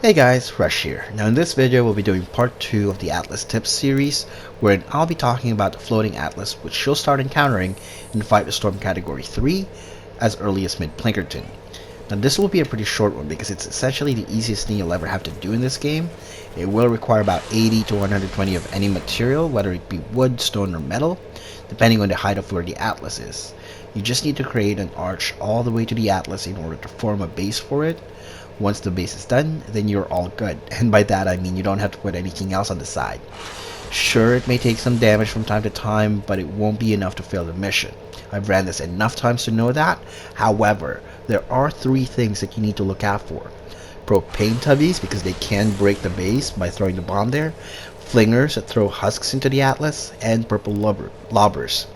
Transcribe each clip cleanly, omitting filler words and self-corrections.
Hey guys, Rush here. Now in this video we'll be doing part 2 of the Atlas Tips series, wherein I'll be talking about the floating Atlas which you'll start encountering in Fight the Storm Category 3 as early as mid-Plankerton. Now this will be a pretty short one because it's essentially the easiest thing you'll ever have to do in this game. It will require about 80 to 120 of any material, whether it be wood, stone, or metal, depending on the height of where the Atlas is. You just need to create an arch all the way to the Atlas in order to form a base for it. Once the base is done, then you're all good, and by that I mean you don't have to put anything else on the side. Sure, it may take some damage from time to time, but it won't be enough to fail the mission. I've ran this enough times to know that. However, there are 3 things that you need to look out for. Propane tubbies, because they can break the base by throwing the bomb there, flingers that throw husks into the Atlas, and purple lobbers.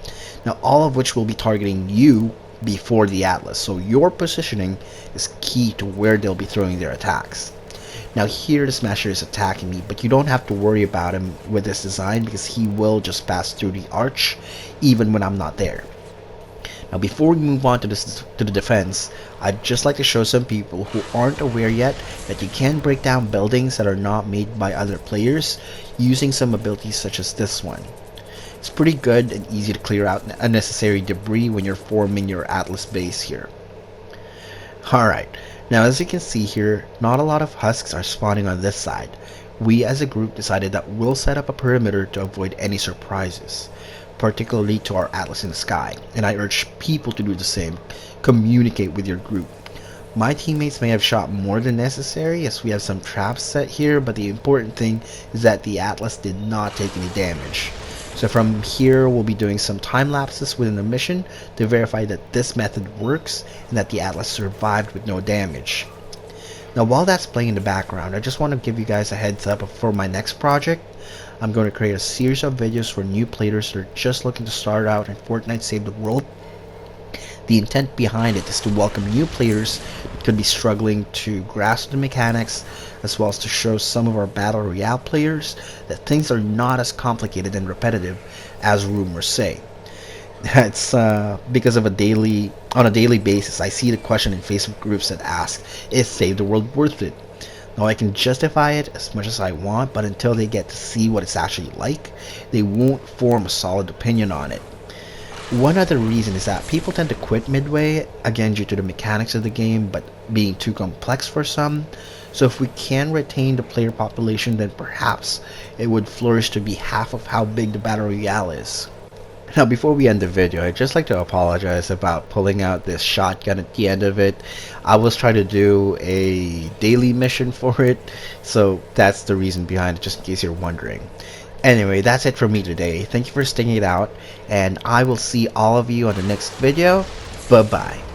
Now all of which will be targeting you before the Atlas, so your positioning is key to where they'll be throwing their attacks. Now here the Smasher is attacking me, but you don't have to worry about him with this design because he will just pass through the arch even when I'm not there. Now before we move on to the defense, I'd just like to show some people who aren't aware yet that you can break down buildings that are not made by other players using some abilities such as this one. It's pretty good and easy to clear out unnecessary debris when you're forming your Atlas base here. Alright, now as you can see here, not a lot of husks are spawning on this side. We as a group decided that we'll set up a perimeter to avoid any surprises, particularly to our Atlas in the sky, and I urge people to do the same. Communicate with your group. My teammates may have shot more than necessary as we have some traps set here, but the important thing is that the Atlas did not take any damage. So from here we'll be doing some time lapses within the mission to verify that this method works and that the Atlas survived with no damage. Now while that's playing in the background, I just want to give you guys a heads up for my next project. I'm going to create a series of videos for new players that are just looking to start out in Fortnite Save the World. The intent behind it is to welcome new players that could be struggling to grasp the mechanics, as well as to show some of our Battle Royale players that things are not as complicated and repetitive as rumors say. It's because on a daily basis I see the question in Facebook groups that ask, is Save the World worth it? Now I can justify it as much as I want, but until they get to see what it's actually like, they won't form a solid opinion on it. One other reason is that people tend to quit midway, again due to the mechanics of the game but being too complex for some. So if we can retain the player population, then perhaps it would flourish to be half of how big the Battle Royale is. Now before we end the video, I'd just like to apologize about pulling out this shotgun at the end of it. I was trying to do a daily mission for it, so that's the reason behind it, just in case you're wondering. Anyway, that's it for me today. Thank you for sticking it out, and I will see all of you on the next video. Bye bye.